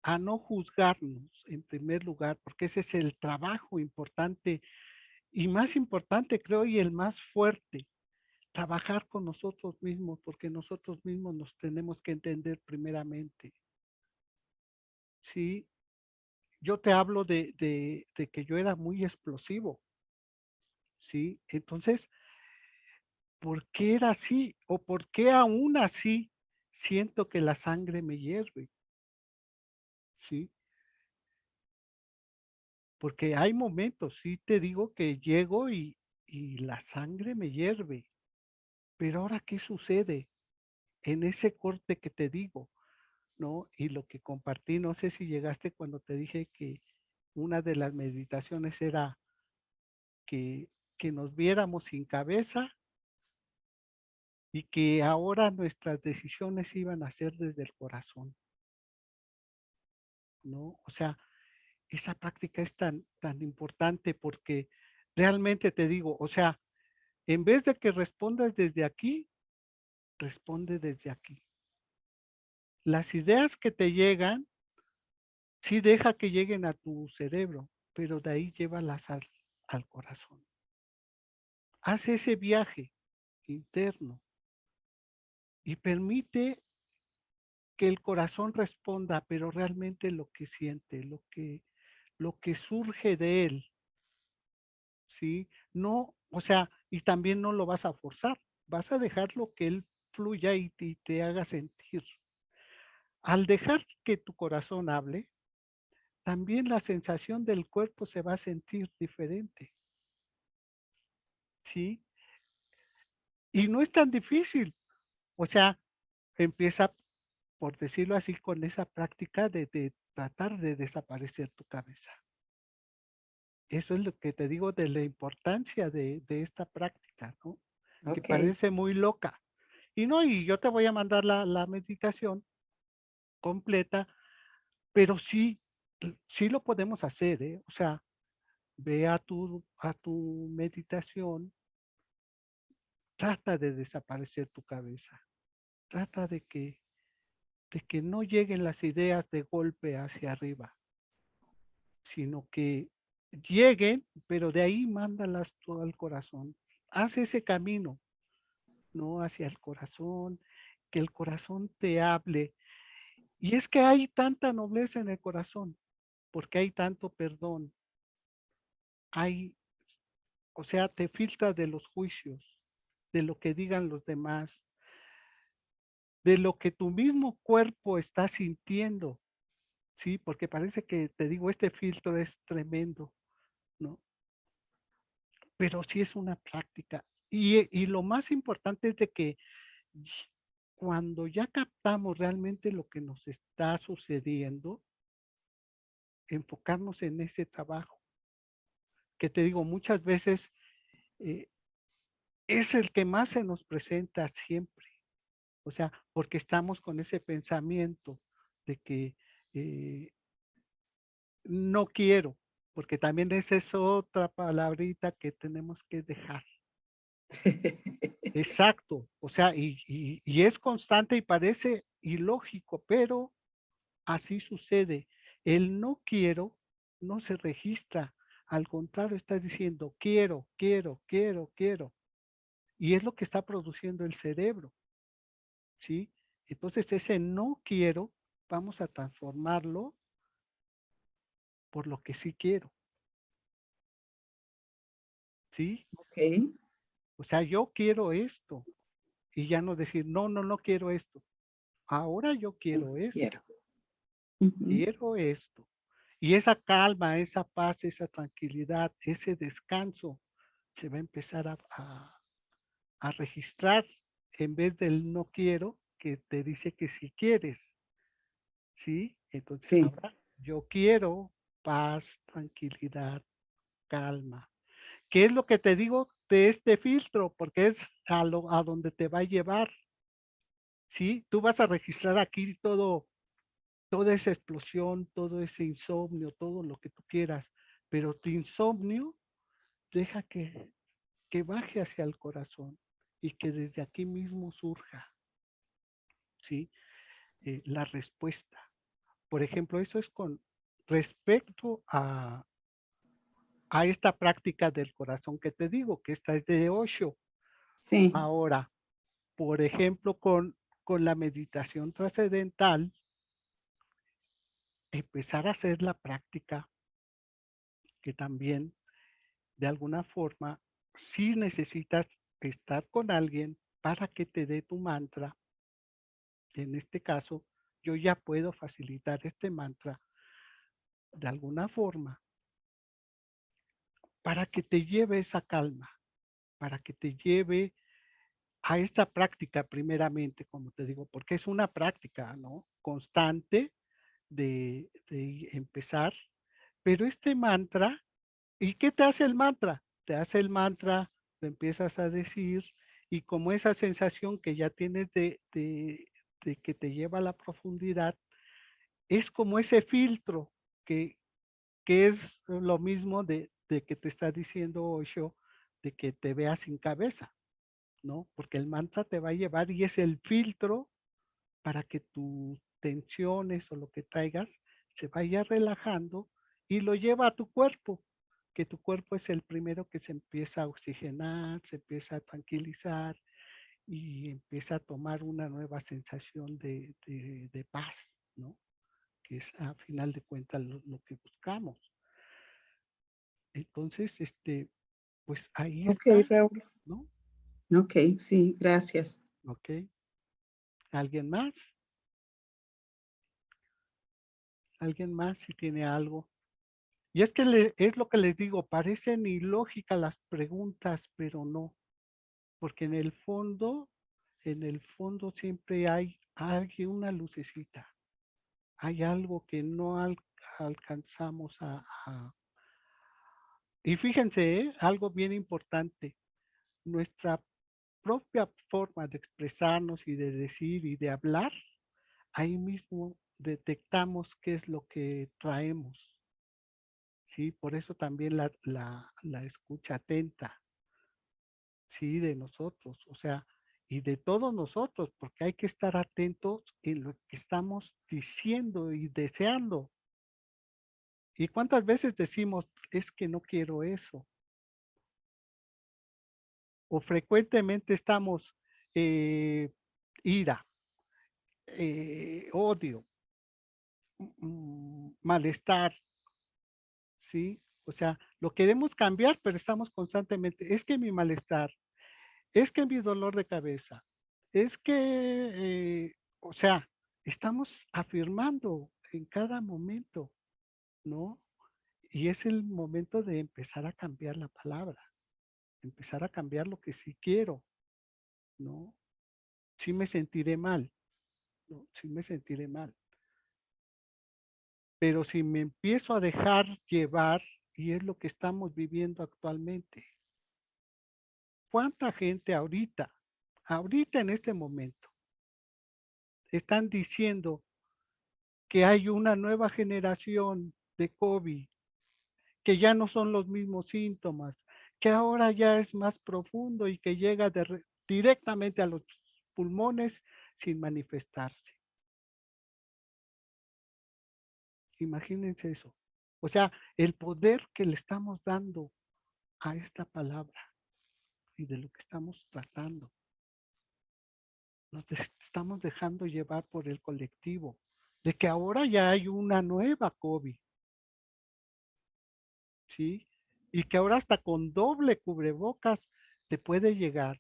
a no juzgarnos en primer lugar, porque ese es el trabajo importante y más importante, creo, y el más fuerte, trabajar con nosotros mismos, porque nosotros mismos nos tenemos que entender primeramente. Sí, yo te hablo de que yo era muy explosivo, ¿sí? Entonces, ¿por qué era así? ¿O por qué aún así siento que la sangre me hierve? ¿Sí? Porque hay momentos, sí te digo que llego y la sangre me hierve. Pero ahora, ¿qué sucede en ese corte que te digo? ¿No? Y lo que compartí, no sé si llegaste cuando te dije que una de las meditaciones era que, que nos viéramos sin cabeza y que ahora nuestras decisiones iban a ser desde el corazón, ¿no? O sea, esa práctica es tan importante porque realmente te digo, o sea, en vez de que respondas desde aquí, responde desde aquí. las ideas que te llegan, sí deja que lleguen a tu cerebro, pero de ahí llévalas al corazón. Haz ese viaje interno y permite que el corazón responda, pero realmente lo que siente, lo que surge de él, ¿sí? No, o sea, y también no lo vas a forzar, vas a dejarlo que él fluya y te haga sentir. Al dejar que tu corazón hable, también la sensación del cuerpo se va a sentir diferente, ¿sí? Y no es tan difícil, o sea, empieza, por decirlo así, con esa práctica de tratar de desaparecer tu cabeza. Eso es lo que te digo de la importancia de esta práctica, ¿no? Que Ok. parece muy loca. Y no, y yo te voy a mandar la meditación completa, pero sí, sí lo podemos hacer, ¿eh? O sea, ve a tu meditación, trata de desaparecer tu cabeza, trata de que no lleguen las ideas de golpe hacia arriba, sino que lleguen, pero de ahí mándalas todo al corazón. Haz ese camino, ¿no? Hacia el corazón, que el corazón te hable. Y es que hay tanta nobleza en el corazón, porque hay tanto perdón, hay, o sea, te filtra de los juicios, de lo que digan los demás, de lo que tu mismo cuerpo está sintiendo, ¿sí? Porque parece que, te digo, este filtro es tremendo, ¿no? Pero sí es una práctica. Y lo más importante es de que cuando ya captamos realmente lo que nos está sucediendo, enfocarnos en ese trabajo, que te digo, muchas veces eh, es el que más se nos presenta siempre. O sea, porque estamos con ese pensamiento de que eh, no quiero, porque también esa es otra palabrita que tenemos que dejar. Exacto, o sea, y es constante y parece ilógico, pero así sucede. El no quiero no se registra, al contrario, estás diciendo quiero, quiero, quiero, quiero. Y es lo que está produciendo el cerebro, ¿sí? Entonces ese no quiero, vamos a transformarlo por lo que sí quiero, ¿sí? Ok. O sea, yo quiero esto y ya no decir, no, no, no quiero esto. Ahora yo quiero Quiero. esto, Ujú. quiero esto. Y esa calma, esa paz, esa tranquilidad, ese descanso se va a empezar a registrar en vez del no quiero que te dice que si quieres, ¿sí? Entonces Sí, ahora yo quiero paz, tranquilidad, calma. ¿Qué es lo que te digo de este filtro? Porque es a donde te va a llevar, ¿sí? Tú vas a registrar aquí toda esa explosión, todo ese insomnio, todo lo que tú quieras, pero tu insomnio deja que baje hacia el corazón y que desde aquí mismo surja, ¿sí? La respuesta. Por ejemplo, eso es con respecto a esta práctica del corazón que te digo, que esta es de Osho. sí, Ahora, por ejemplo, con la meditación trascendental, empezar a hacer la práctica que también, de alguna forma, si necesitas estar con alguien para que te dé tu mantra. En este caso, yo ya puedo facilitar este mantra de alguna forma para que te lleve esa calma, para que te lleve a esta práctica primeramente, como te digo, porque es una práctica, ¿no? Constante de empezar, pero este mantra, ¿y qué te hace el mantra? Te hace el mantra, lo empiezas a decir y como esa sensación que ya tienes de que te lleva a la profundidad, es como ese filtro que, que es lo mismo de que te está diciendo Osho, de que te veas sin cabeza, ¿no? Porque el mantra te va a llevar y es el filtro para que tu tensiones o lo que traigas se vaya relajando y lo lleva a tu cuerpo, que tu cuerpo es el primero que se empieza a oxigenar, se empieza a tranquilizar y empieza a tomar una nueva sensación de paz, ¿no? Que es a final de cuentas lo que buscamos. Entonces, pues ahí Ok, está, Raúl. ¿no? Ok, sí, gracias. Ok. ¿Alguien más? ¿Alguien más si tiene algo? Y es que es lo que les digo, parecen ilógicas las preguntas, pero no, porque en el fondo siempre hay una lucecita, hay algo que no alcanzamos Y fíjense, algo bien importante, nuestra propia forma de expresarnos y de decir y de hablar, ahí mismo detectamos qué es lo que traemos. Sí, por eso también la escucha atenta, sí, de nosotros, o sea, y de todos nosotros, porque hay que estar atentos en lo que estamos diciendo y deseando. ¿Y cuántas veces decimos, es que no quiero eso? O frecuentemente estamos eh, ira, odio, malestar, ¿sí? O sea, lo queremos cambiar, pero estamos constantemente, es que mi malestar, es que mi dolor de cabeza, es que, o sea, estamos afirmando en cada momento, ¿no? Y es el momento de empezar a cambiar la palabra, empezar a cambiar lo que sí quiero, ¿no? Sí me sentiré mal, ¿no? Sí me sentiré mal. Pero si me empiezo a dejar llevar, y es lo que estamos viviendo actualmente, ¿cuánta gente ahorita en este momento, están diciendo que hay una nueva generación de COVID, que ya no son los mismos síntomas, que ahora ya es más profundo y que llega directamente a los pulmones sin manifestarse? Imagínense eso. O sea, el poder que le estamos dando a esta palabra y de lo que estamos tratando. Estamos dejando llevar por el colectivo, de que ahora ya hay una nueva COVID, ¿sí? Y que ahora hasta con doble cubrebocas te puede llegar.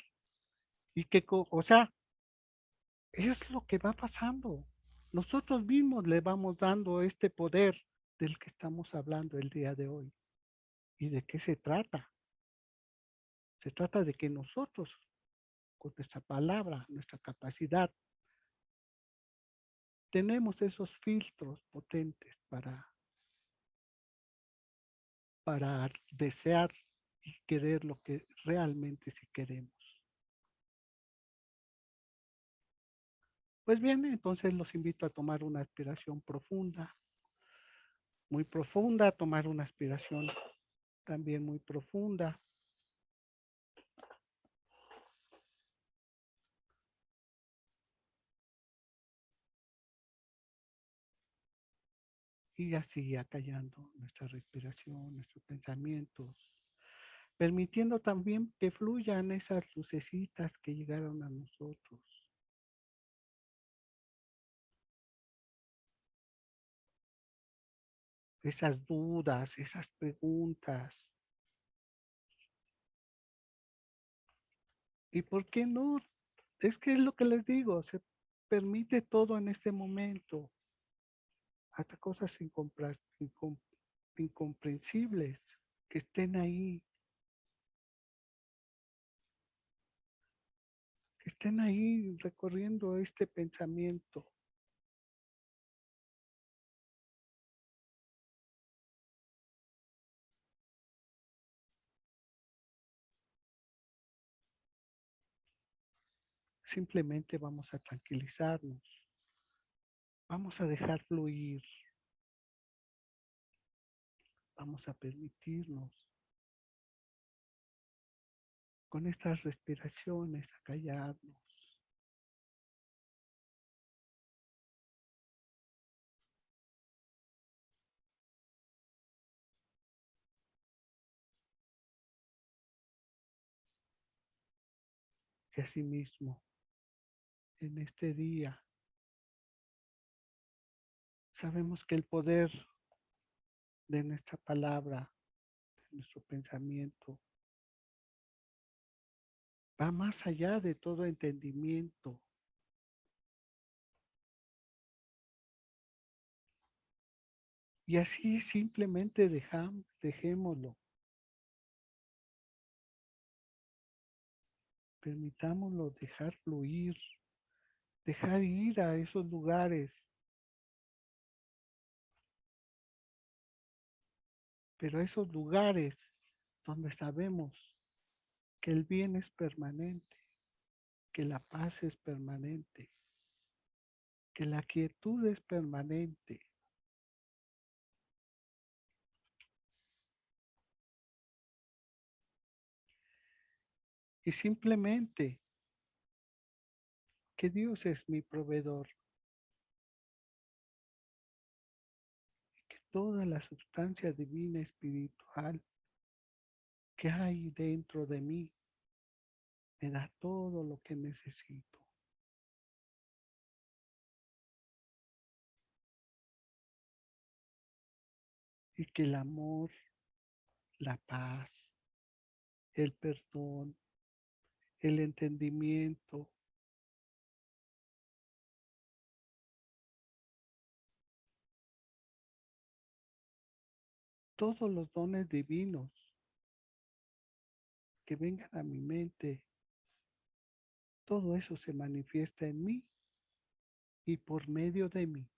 Y que, o sea, es lo que va pasando. Nosotros mismos le vamos dando este poder del que estamos hablando el día de hoy. ¿Y de qué se trata? Se trata de que nosotros, con nuestra palabra, nuestra capacidad, tenemos esos filtros potentes para desear y querer lo que realmente sí queremos. Pues bien, entonces los invito a tomar una aspiración profunda, muy profunda, a tomar una aspiración también muy profunda. Y así acallando nuestra respiración, nuestros pensamientos, permitiendo también que fluyan esas lucecitas que llegaron a nosotros. Esas dudas, esas preguntas. ¿Y por qué no? Es que es lo que les digo, se permite todo en este momento, hasta cosas incomprensibles que estén ahí recorriendo este pensamiento. Simplemente vamos a tranquilizarnos, vamos a dejar fluir, vamos a permitirnos con estas respiraciones a callarnos, Y asimismo, en este día, sabemos que el poder de nuestra palabra, de nuestro pensamiento, va más allá de todo entendimiento. Y así simplemente dejémoslo. Permitámoslo dejar fluir, dejar ir a esos lugares, pero esos lugares donde sabemos que el bien es permanente, que la paz es permanente, que la quietud es permanente. Y simplemente que Dios es mi proveedor, que toda la sustancia divina espiritual que hay dentro de mí me da todo lo que necesito. Y que el amor, la paz, el perdón, el entendimiento, todos los dones divinos que vengan a mi mente, todo eso se manifiesta en mí y por medio de mí.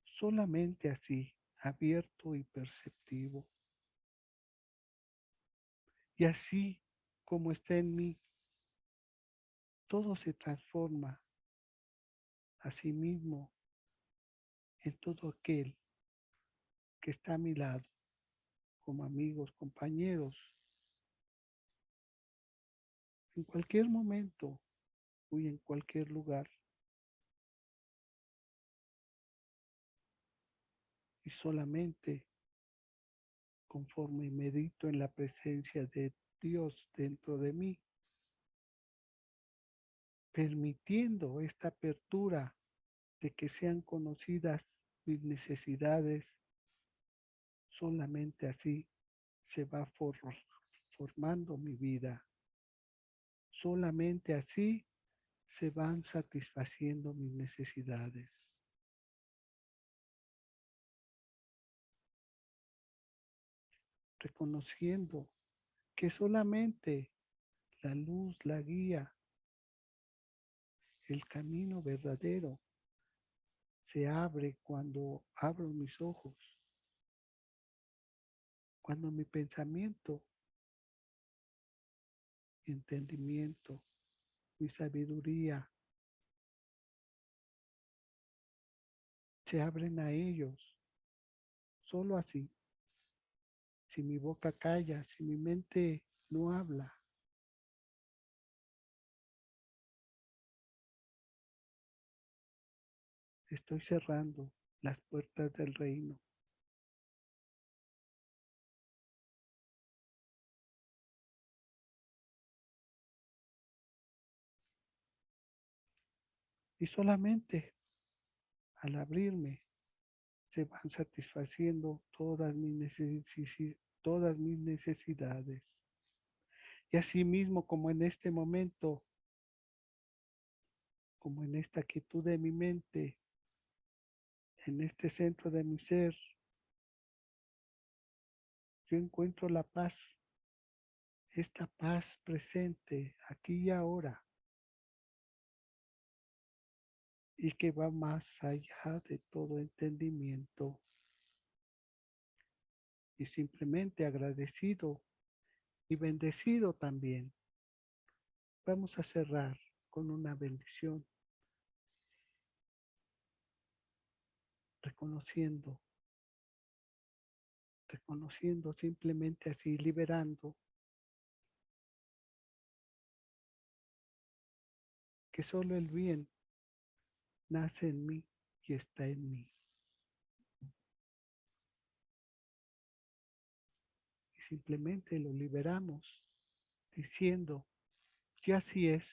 Solamente así, abierto y perceptivo. Y así como está en mí, todo se transforma a sí mismo en todo aquel que está a mi lado, como amigos, compañeros, en cualquier momento y en cualquier lugar. Y solamente conforme medito en la presencia de Dios dentro de mí, permitiendo esta apertura de que sean conocidas mis necesidades, solamente así se va formando mi vida. Solamente así se van satisfaciendo mis necesidades. Reconociendo que solamente la luz, la guía, el camino verdadero se abre cuando abro mis ojos, cuando mi pensamiento, mi entendimiento, mi sabiduría se abren a ellos. Solo así, si mi boca calla, si mi mente no habla, estoy cerrando las puertas del reino. Y solamente al abrirme se van satisfaciendo todas mis necesidades. Y así mismo como en este momento, como en esta quietud de mi mente, en este centro de mi ser, yo encuentro la paz, esta paz presente aquí y ahora, y que va más allá de todo entendimiento. Y simplemente agradecido y bendecido también. Vamos a cerrar con una bendición, reconociendo, reconociendo simplemente así, liberando que solo el bien nace en mí y está en mí. Y simplemente lo liberamos diciendo que así es.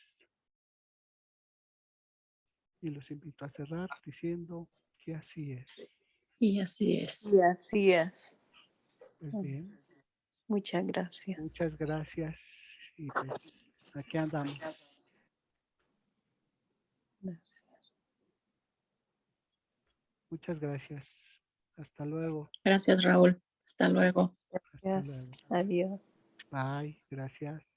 Y los invito a cerrar diciendo que así es. Y así es. Y así es. Pues bien, Muchas gracias. muchas gracias. Y pues aquí andamos. Muchas gracias. Hasta luego. Gracias, Raúl. Hasta luego. Hasta Gracias. luego. Adiós. Bye. Gracias.